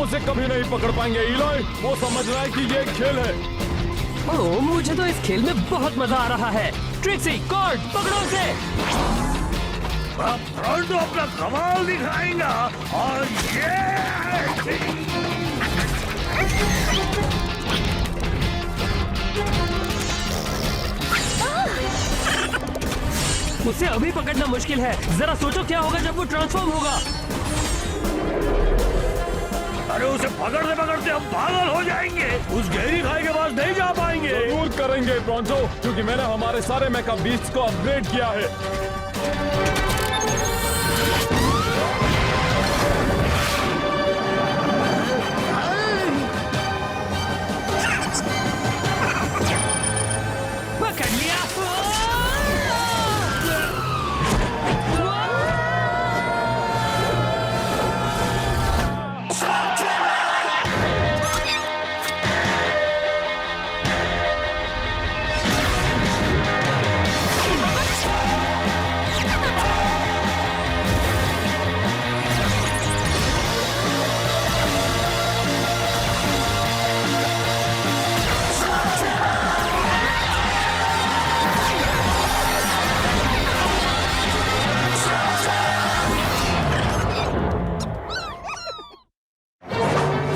तुम उसे कभी नहीं पकड़ पाएंगे इलोय। वो समझ रहा है कि ये एक खेल है। ओह, मुझे तो इस खेल में बहुत मजा आ रहा है। ट्रिक्सी, कॉर्ड, पकड़ो उसे। अब प्रोंटो अपना कमाल दिखाएगा और उसे अभी पकड़ना मुश्किल है। जरा सोचो क्या होगा जब वो ट्रांसफॉर्म होगा। अरे उसे पकड़ते पकड़ते हम पागल हो जाएंगे। उस गहरी खाई के पास नहीं जा पाएंगे। जरूर करेंगे प्रोंटो, क्योंकि मैंने हमारे सारे मेका बीस्ट्स को अपग्रेड किया है। पकड़ लिया।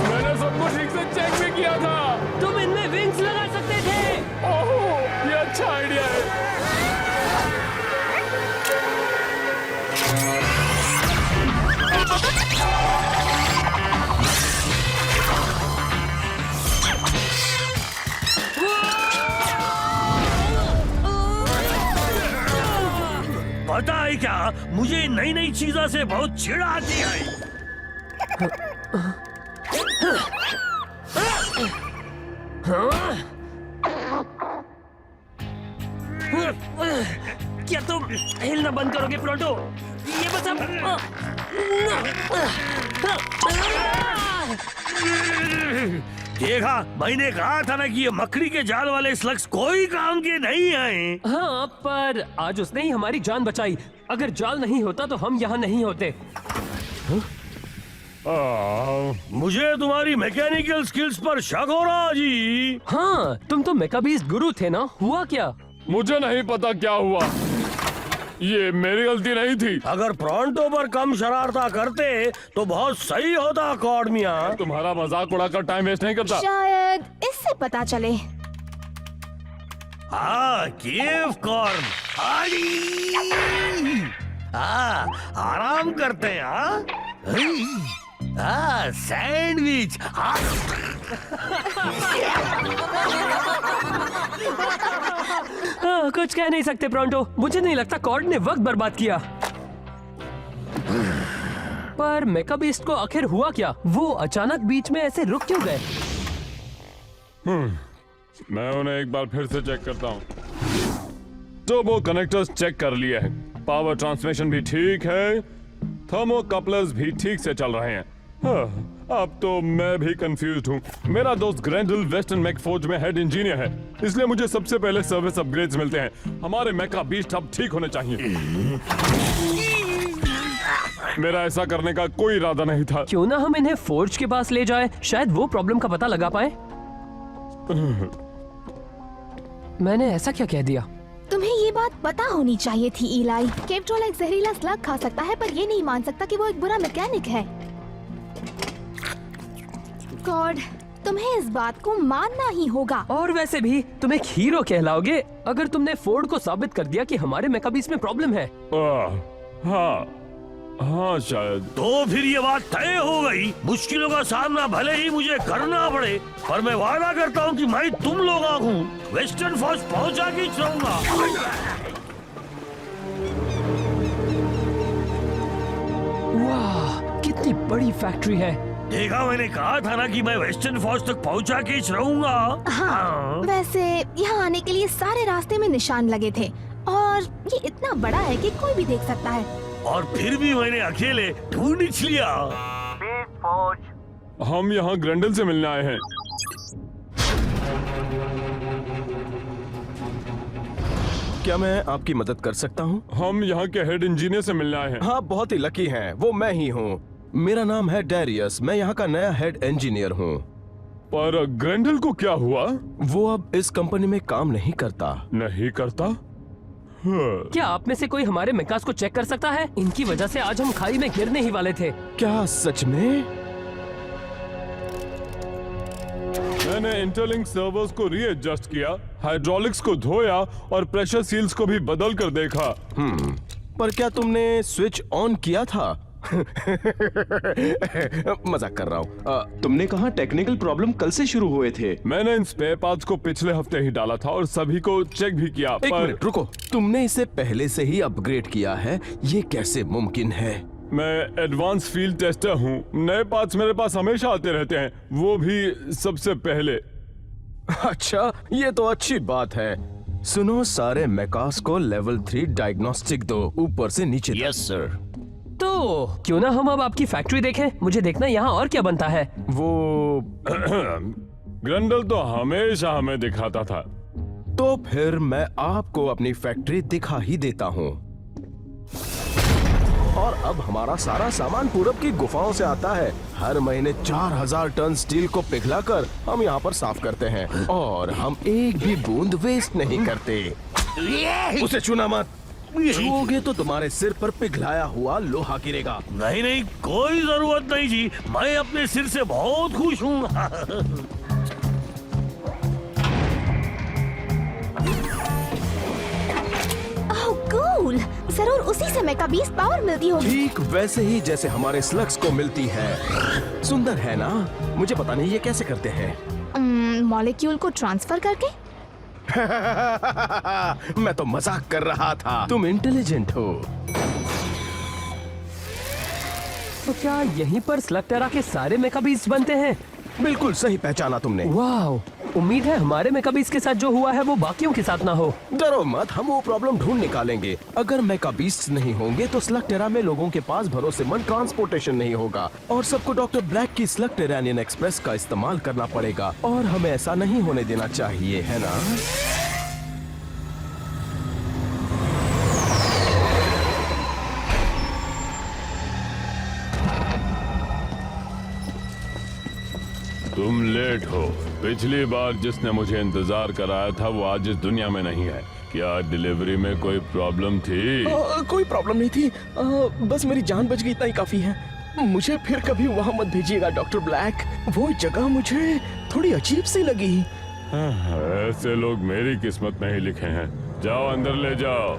मैंने सबको ठीक से चेक भी किया था। तुम इनमें विंग्स लगा सकते थे। ओह, ये अच्छा आइडिया है। पता है क्या, मुझे नई नई चीजों से बहुत चिढ़ आती है। क्या तुम हिलना बंद करोगे प्रोंटो? ये बस अब देखा, मैंने कहा था ना कि ये मकड़ी के जाल वाले स्लग्स कोई काम के नहीं आए। हाँ, पर आज उसने ही हमारी जान बचाई। अगर जाल नहीं होता तो हम यहाँ नहीं होते। मुझे तुम्हारी मैकेनिकल स्किल्स पर शक हो रहा जी। हाँ, तुम तो मेकाबीस्ट गुरु थे ना, हुआ क्या? मुझे नहीं पता क्या हुआ। ये मेरी गलती नहीं थी। अगर प्रोंटो पर कम शरारता करते तो बहुत सही होता कॉर्ड मियां। तुम्हारा मजाक उड़ाकर टाइम वेस्ट नहीं करता। शायद इससे पता चले। हाँ, केव कॉर्न। हाँ, आराम करते हैं। हाँ, सैंडविच। हाँ, कुछ कह नहीं सकते प्रोंटो। मुझे नहीं लगता कॉर्ड ने वक्त बर्बाद किया। पर मेकाबीस्ट को आखिर हुआ क्या? वो अचानक बीच में ऐसे रुक क्यों गए? मैं उन्हें एक बार फिर से चेक करता हूँ। तो वो कनेक्टर्स चेक कर लिए हैं, पावर ट्रांसमिशन भी ठीक है, थर्मोकपलर्स भी ठीक से चल रहे हैं। हाँ, अब तो मैं भी कंफ्यूज्ड हूँ। मेरा दोस्त ग्रैंडल वेस्टर्न मैक फोर्ज में हेड इंजीनियर है, इसलिए मुझे सबसे पहले सर्विस अपग्रेड्स मिलते हैं। हमारे मेका बीस्ट अब ठीक होने चाहिए। मेरा ऐसा करने का कोई इरादा नहीं था। क्यों ना हम इन्हें फोर्ज के पास ले जाएं? शायद वो प्रॉब्लम का पता लगा पाए। मैंने ऐसा क्या कह दिया? तुम्हें ये बात पता होनी चाहिए थी इलाई। केवट्रोल एक जहरीला स्लग खा सकता है, पर ये नहीं मान सकता कि वो एक बुरा मैकेनिक है। गॉड, तुम्हें इस बात को मानना ही होगा। और वैसे भी तुम एक हीरो कहलाओगे अगर तुमने फोर्ड को साबित कर दिया कि हमारे मेकाबीस्ट में प्रॉब्लम है। हाँ शायद। तो फिर ये बात तय हो गई। मुश्किलों का सामना भले ही मुझे करना पड़े, पर मैं वादा करता हूँ कि मैं तुम लोगों को वेस्टर्न फॉर्स पहुँचा के रहूंगा। वाह, कितनी बड़ी फैक्ट्री है। देखा, मैंने कहा था ना कि मैं वेस्टर्न फॉर्स तक पहुँचा के रहूंगा। हाँ, वैसे यहाँ आने के लिए सारे रास्ते में निशान लगे थे और ये इतना बड़ा है कि कोई भी देख सकता है। और फिर भी मैंने अकेले ढूंढ लिया। हम यहाँ ग्रैंडल से मिलने आए हैं। क्या मैं आपकी मदद कर सकता हूँ? हम यहाँ के हेड इंजीनियर से मिलने आए हैं। हाँ, बहुत ही लकी हैं। वो मैं ही हूँ। मेरा नाम है डैरियस, मैं यहाँ का नया हेड इंजीनियर हूँ। पर ग्रेंडल को क्या हुआ? वो अब इस कंपनी में काम नहीं करता। नहीं करता? क्या आप में से कोई हमारे मेकास को चेक कर सकता है? इनकी वजह से आज हम खाई में गिरने ही वाले थे। क्या सच में? मैंने इंटरलिंक सर्वर्स को रीएडजस्ट किया, हाइड्रोलिक्स को धोया और प्रेशर सील्स को भी बदल कर देखा। पर क्या तुमने स्विच ऑन किया था? मजाक कर रहा हूँ। तुमने कहा टेक्निकल प्रॉब्लम कल से शुरू हुए थे। मैंने इन स्पेयर पार्ट्स को पिछले हफ्ते ही डाला था और सभी को चेक भी किया। एक मिनट रुको, तुमने इसे पहले से ही अपग्रेड किया है, ये कैसे मुमकिन है? मैं एडवांस फील्ड टेस्टर हूँ, नए पार्ट्स मेरे पास हमेशा आते रहते हैं, वो भी सबसे पहले। अच्छा, ये तो अच्छी बात है। सुनो, सारे मेकास को लेवल 3 डायग्नोस्टिक दो, ऊपर से नीचे तक। Yes sir. तो क्यों ना हम अब आपकी फैक्ट्री देखें? मुझे देखना यहाँ और क्या बनता है। वो ग्रेंडल तो हमेशा हमें दिखाता था। तो फिर मैं आपको अपनी फैक्ट्री दिखा ही देता हूँ। और अब हमारा सारा सामान पूरब की गुफाओं से आता है। हर महीने 4000 टन स्टील को पिघलाकर हम यहाँ पर साफ करते हैं और हम एक भी बूंद वेस्ट नहीं करते। उसे छूना मत, छूओगे तो तुम्हारे सिर पर पिघलाया हुआ लोहा गिरेगा। नहीं नहीं, कोई जरूरत नहीं जी, मैं अपने सिर से बहुत खुश हूँ। ओह कूल, जरूर उसी से मेका 20 पावर मिलती होगी। ठीक वैसे ही जैसे हमारे स्लग्स को मिलती है। सुंदर है ना? मुझे पता नहीं ये कैसे करते हैं। मॉलिक्यूल को ट्रांसफर करके? मैं तो मजाक कर रहा था, तुम इंटेलिजेंट हो। तो क्या यहीं पर स्लगटेरा के सारे मेकाबीज बनते हैं? बिल्कुल सही पहचाना तुमने। वाह, उम्मीद है हमारे मेकाबीज के साथ जो हुआ है वो बाकियों के साथ ना हो। डरो मत, हम वो प्रॉब्लम ढूंढ निकालेंगे। अगर मेकाबीस्ट्स नहीं होंगे तो स्लगटेरा में लोगों के पास भरोसेमंद ट्रांसपोर्टेशन नहीं होगा और सबको डॉक्टर ब्लैक की स्लगटेरानियन एक्सप्रेस का इस्तेमाल करना पड़ेगा और हमें ऐसा नहीं होने देना चाहिए, है ना? तुम लेट हो। पिछली बार जिसने मुझे इंतजार कराया था वो आज इस दुनिया में नहीं है। क्या डिलीवरी में कोई प्रॉब्लम थी? कोई प्रॉब्लम नहीं थी, बस मेरी जान बच गई, इतना ही काफी है। मुझे फिर कभी वहाँ मत भेजिएगा डॉक्टर ब्लैक, वो जगह मुझे थोड़ी अजीब सी लगी। ऐसे लोग मेरी किस्मत में ही लिखे हैं। जाओ अंदर ले जाओ।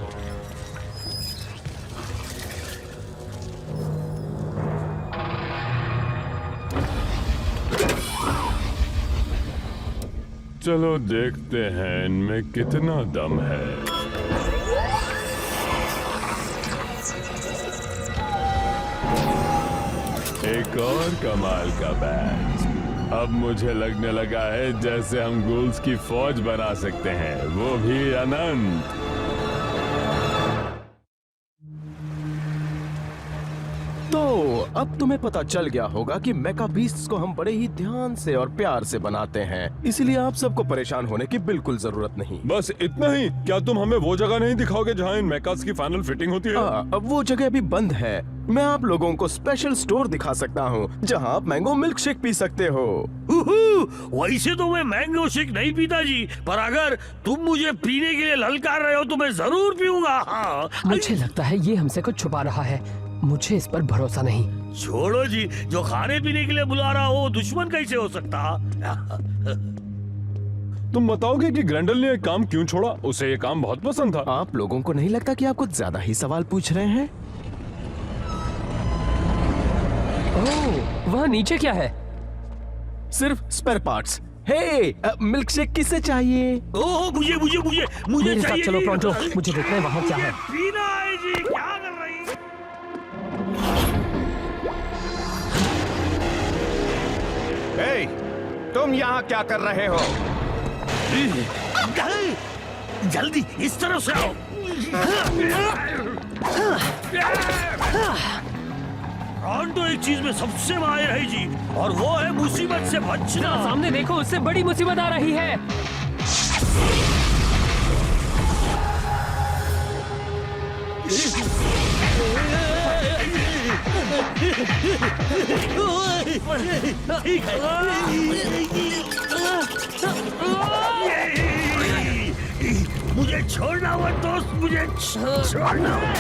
चलो देखते हैं इनमें कितना दम है। एक और कमाल का बैच। अब मुझे लगने लगा है जैसे हम गूल्स की फौज बना सकते हैं, वो भी अनंत। तो अब तुम्हें पता चल गया होगा कि मेकाबीस्ट्स को हम बड़े ही ध्यान से और प्यार से बनाते हैं, इसलिए आप सबको परेशान होने की बिल्कुल जरूरत नहीं। बस इतना ही? क्या तुम हमें वो जगह नहीं दिखाओगे जहाँ इन मेकास की फाइनल फिटिंग होती है? अब वो जगह अभी बंद है। मैं आप लोगों को स्पेशल स्टोर दिखा सकता हूँ जहाँ आप मैंगो मिल्क शेक पी सकते हो। वैसे तो मैं मैंगो शेक नहीं पीता जी, पर अगर तुम मुझे पीने के लिए ललकार रहे हो तो मैं जरूर पीऊंगा। हाँ। मुझे लगता है ये हमसे कुछ छुपा रहा है, मुझे इस पर भरोसा नहीं। छोड़ो जी, जो खाने पीने के लिए बुला रहा हो दुश्मन कैसे हो सकता? तुम बताओगे कि ग्रेंडल ने ये काम क्यों छोड़ा? उसे ये काम बहुत पसंद था। आप लोगों को नहीं लगता कि आप कुछ ज्यादा ही सवाल पूछ रहे हैं? ओह, वहाँ नीचे क्या है? सिर्फ स्पेयर पार्ट्स। हे, मिल्क शेक किसे चाहिए? ओह, मुझे मुझे मुझे मुझे मेरे साथ चाहिए चलो जी। प्रोंटो, मुझे देखना है वहाँ क्या है। पीना है जी, क्या कर रही? हे, तुम यहाँ क्या कर रहे हो? जल्दी इस तरफ से आओ। प्रोंटो एक चीज में सबसे माहिर है जी, और वो है मुसीबत से बचना। सामने देखो, उससे बड़ी मुसीबत आ रही है। ठीक है। मुझे छोड़ना मत दोस्त, मुझे छोड़ना मत।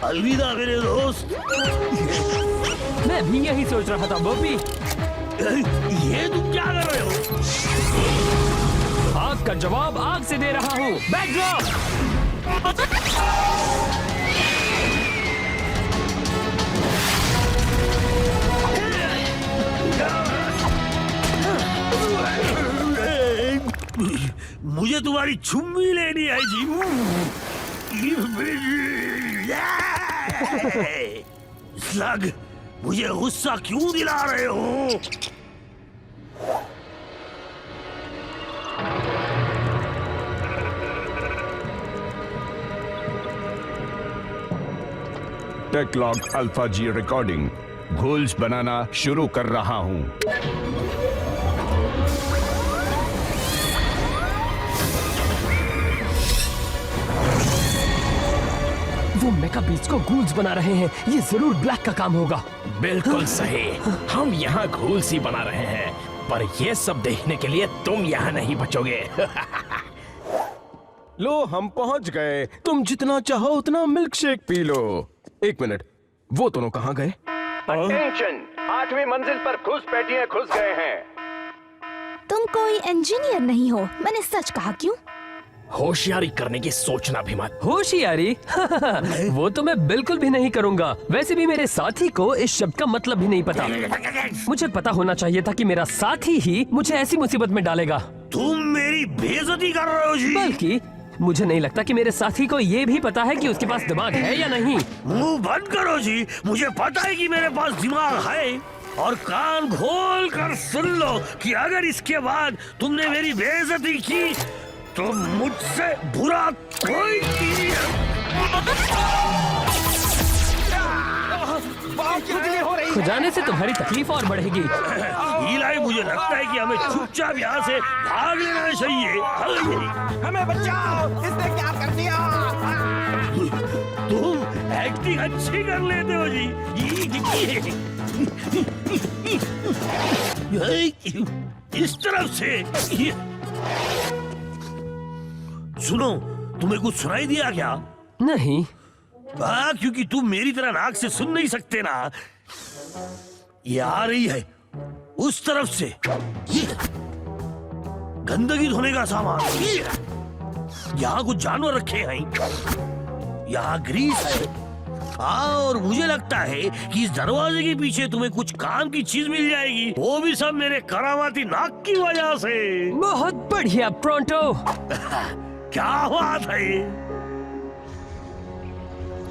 अलविदा मेरे दोस्त। मैं भी यही सोच रहा था बॉबी। ये तुम क्या कर रहे हो? आग का जवाब आग से दे रहा हूँ। बैकड्रॉप। मुझे तुम्हारी चुम्मी लेनी है जी। स्लग, मुझे गुस्सा क्यों दिला रहे हो? टेकलॉग अल्फा जी रिकॉर्डिंग। घोल्स बनाना शुरू कर रहा हूं। वो मेका बीच को गूल्स बना रहे हैं। ये जरूर ब्लैक का काम होगा। बिल्कुल सही। हम यहाँ घोल सी बना रहे हैं, पर ये सब देखने के लिए तुम यहाँ नहीं बचोगे। लो हम पहुंच गए। तुम जितना चाहो उतना मिल्क शेक पी लो। एक मिनट, वो दोनों कहाँ गए? अटेंशन, 8वीं मंजिल पर घुसपैठिए घुस गए हैं। तुम कोई इंजीनियर नहीं हो, मैंने सच कहा। क्यों? होशियारी करने की सोचना भी मत। होशियारी? वो तो मैं बिल्कुल भी नहीं करूंगा। वैसे भी मेरे साथी को इस शब्द का मतलब भी नहीं पता। मुझे पता होना चाहिए था कि मेरा साथी ही मुझे ऐसी मुसीबत में डालेगा। तुम मेरी बेइज्जती कर रहे हो जी। बल्कि मुझे नहीं लगता कि मेरे साथी को ये भी पता है कि उसके पास दिमाग है या नहीं। मुंह बंद करो जी। मुझे पता है कि मेरे पास दिमाग है, और कान खोल कर सुन लो कि अगर इसके बाद तुमने मेरी बेइज्जती की तो मुझसे बुरा कोई नहीं है। खुजाने से तुम्हारी तकलीफ और बढ़ेगी। इलाई, मुझे लगता है कि हमें चुपचाप यहाँ से भाग लेना चाहिए। हमें बचाओ, इसने क्या कर दिया? तुम एक्टिंग अच्छी कर लेते हो जी। इस तरफ से। सुनो, तुम्हें कुछ सुनाई दिया क्या? नहीं। क्योंकि तुम मेरी तरह नाक से सुन नहीं सकते ना। ये आ रही है उस तरफ से। गंदगी धोने का सामान। यहाँ कुछ जानवर रखे हैं, यहाँ ग्रीस है। और मुझे लगता है कि इस दरवाजे के पीछे तुम्हें कुछ काम की चीज मिल जाएगी। वो भी सब मेरे करामाती नाक की वजह से। बहुत बढ़िया प्रोंटो। क्या बात है?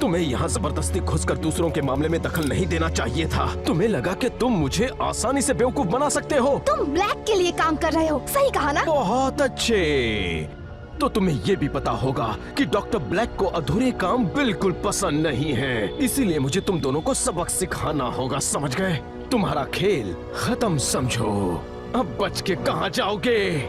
तुम्हें यहाँ जबरदस्ती घुसकर दूसरों के मामले में दखल नहीं देना चाहिए था। तुम्हें लगा कि तुम मुझे आसानी से बेवकूफ बना सकते हो। तुम ब्लैक के लिए काम कर रहे हो, सही कहा ना? बहुत अच्छे। तो तुम्हें ये भी पता होगा कि डॉक्टर ब्लैक को अधूरे काम बिल्कुल पसंद नहीं है। इसीलिए मुझे तुम दोनों को सबक सिखाना होगा, समझ गए? तुम्हारा खेल खत्म समझो। अब बच के कहाँ जाओगे?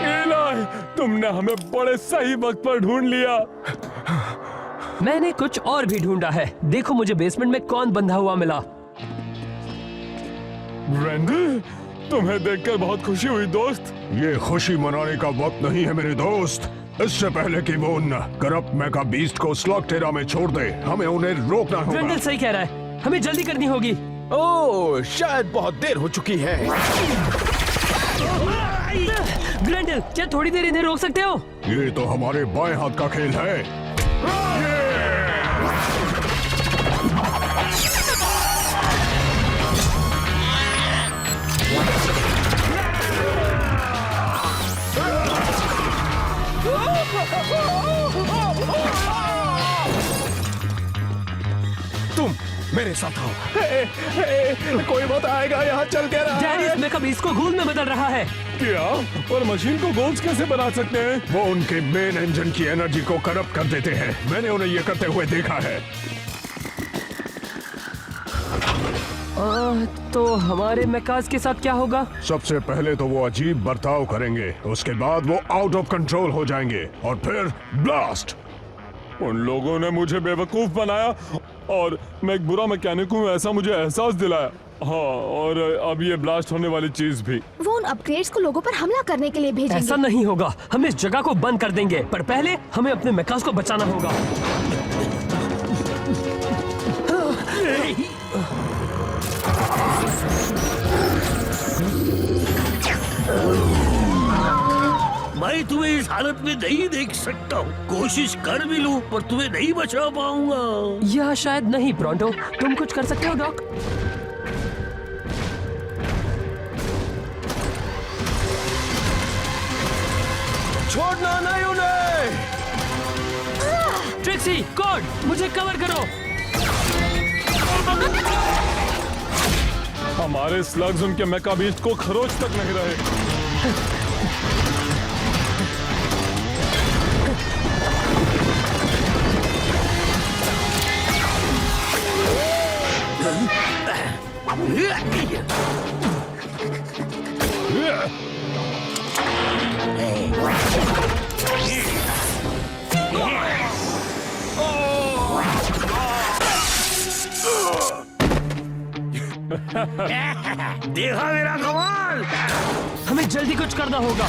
इलाही, तुमने हमें बड़े सही वक्त पर ढूंढ लिया। मैंने कुछ और भी ढूंढा है। देखो मुझे बेसमेंट में कौन बंधा हुआ मिला। ब्रेंडन, तुम्हें देखकर बहुत खुशी हुई दोस्त। ये खुशी मनाने का वक्त नहीं है मेरे दोस्त। इससे पहले कि वो उन करप्ट मेगा बीस्ट को स्लॉग टेरा में छोड़ दे, हमें उन्हें रोकना होगा। ग्रेंडल सही कह रहा है, हमें जल्दी करनी होगी। ओह, शायद बहुत देर हो चुकी है। ग्रेंडल, क्या थोड़ी देर इन्हें रोक सकते हो? ये तो हमारे बाएं हाथ का खेल है। मेरे साथ आओ। कोई मत आएगा यहाँ, चल के रहा डैडी है। इस मेकअप इसको घूल में बदल रहा है। क्या? और मशीन को गोल्स कैसे बना सकते हैं? वो उनके मेन इंजन की एनर्जी को करप्ट कर देते हैं। मैंने उन्हें ये करते हुए देखा है। तो हमारे मेकाज के साथ क्या होगा? सबसे पहले तो वो अजीब बर्ताव करेंगे, उसके बाद वो आउट ऑफ कंट्रोल हो जाएंगे और फिर ब्लास्ट। उन लोगों ने मुझे बेवकूफ बनाया और मैं एक बुरा मैकेनिक हूँ, ऐसा मुझे एहसास दिलाया। हाँ, और अब ये ब्लास्ट होने वाली चीज भी। वो उन अपग्रेड्स को लोगों पर हमला करने के लिए ऐसा भेजेंगे। नहीं होगा। हम इस जगह को बंद कर देंगे, पर पहले हमें अपने मेकाज को बचाना होगा। मैं तुम्हें इस हालत में नहीं देख सकता हूँ। कोशिश कर भी लूं पर तुम्हें नहीं बचा पाऊंगा। यह शायद नहीं ब्रॉन्टो, तुम कुछ कर सकते हो डॉक? छोड़ना नहीं उन्हें। ट्रिक्सी, कॉड, मुझे कवर करो। हमारे स्लग्स उनके मेका बीस्ट को खरोच तक नहीं रहे। देखा मेरा कमाल। हमें जल्दी कुछ करना होगा।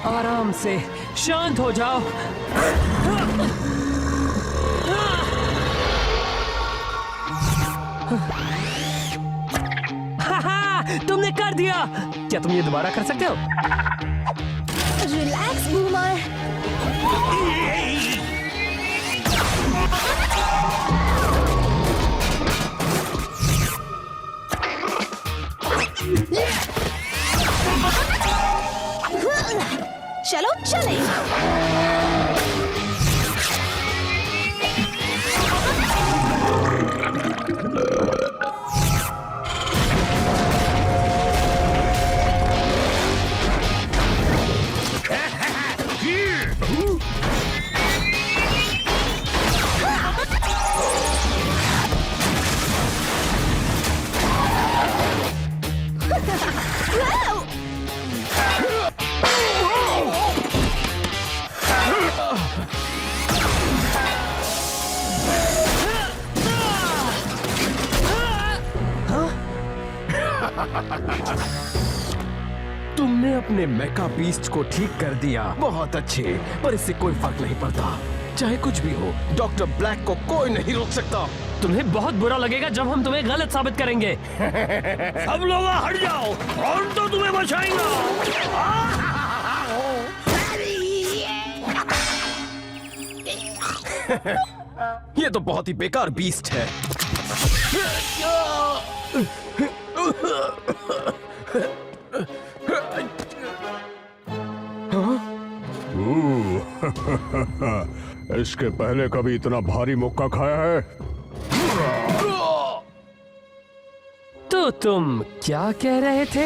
आराम से, शांत हो जाओ। तुमने कर दिया। क्या तुम ये दोबारा कर सकते हो? Relax boomer. चलो चले। तुमने अपने मेका बीस्ट को ठीक कर दिया, बहुत अच्छे, पर इससे कोई फर्क नहीं पड़ता। चाहे कुछ भी हो, डॉक्टर ब्लैक को कोई नहीं रोक सकता। तुम्हें बहुत बुरा लगेगा जब हम तुम्हें गलत साबित करेंगे। सब लोग हट जाओ, कौन तो तुम्हें बचाएगा? ये तो बहुत ही बेकार बीस्ट है। इसके पहले कभी इतना भारी मुक्का खाया है? तो तुम क्या कह रहे थे?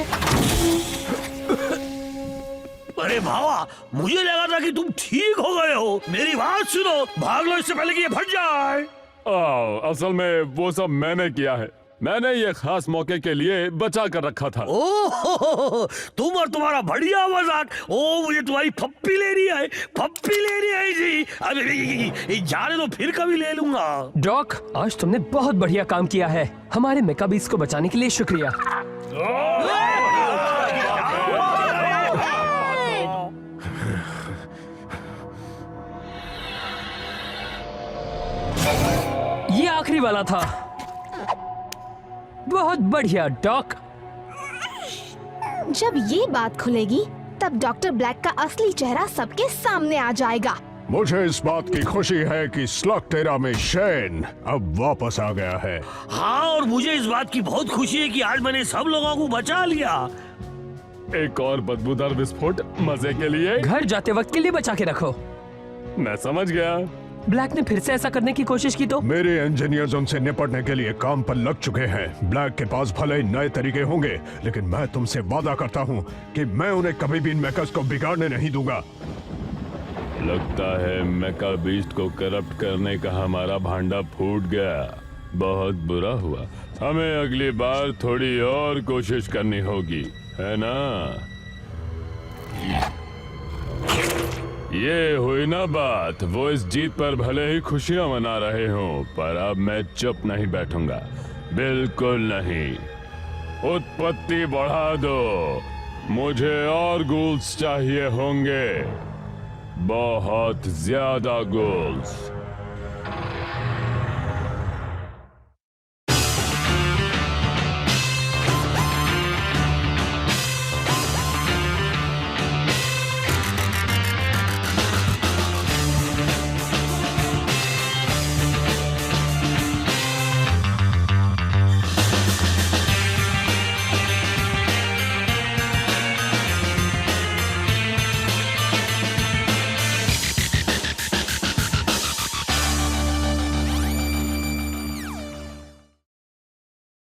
अरे भावा, मुझे लगा था कि तुम ठीक हो गए हो। मेरी बात सुनो, भाग लो इससे पहले कि ये फट जाए। असल में वो सब मैंने किया है। मैंने ये खास मौके के लिए बचा कर रखा था। ओह, तुम और तुम्हारा बढ़िया मजाक। ओ, मुझे तुम्हारी फप्पी लेनी है, फप्पी लेनी है जी। अरे जाने दो, फिर कभी ले लूंगा। डॉक, आज तुमने बहुत बढ़िया काम किया है। हमारे मेकाबीस को बचाने के लिए शुक्रिया। ही वाला था। बहुत बढ़िया डॉक। जब ये बात खुलेगी तब डॉक्टर ब्लैक का असली चेहरा सबके सामने आ जाएगा। मुझे इस बात की खुशी है कि स्लॉकटेरा में शेन अब वापस आ गया है। हाँ, और मुझे इस बात की बहुत खुशी है कि आज मैंने सब लोगों को बचा लिया। एक और बदबूदार विस्फोट मजे के लिए। घर जाते वक्त के लिए बचा के रखो। मैं समझ गया। ब्लैक ने फिर से ऐसा करने की कोशिश की तो? मेरे इंजीनियर्स उनसे निपटने के लिए काम पर लग चुके हैं। ब्लैक के पास भले ही नए तरीके होंगे, लेकिन मैं तुमसे वादा करता हूँ कि मैं उन्हें कभी भी इन मेकर्स को बिगाड़ने नहीं दूंगा। लगता है मेका बीस्ट को करप्ट करने का हमारा भांडा फूट गया। बहुत बुरा हुआ। हमें अगली बार थोड़ी और कोशिश करनी होगी, है ना? ये हुई ना बात। वो इस जीत पर भले ही खुशियां मना रहे हों, पर अब मैं चुप नहीं बैठूंगा, बिल्कुल नहीं। उत्पत्ति बढ़ा दो। मुझे और गोल्स चाहिए होंगे, बहुत ज्यादा गोल्स।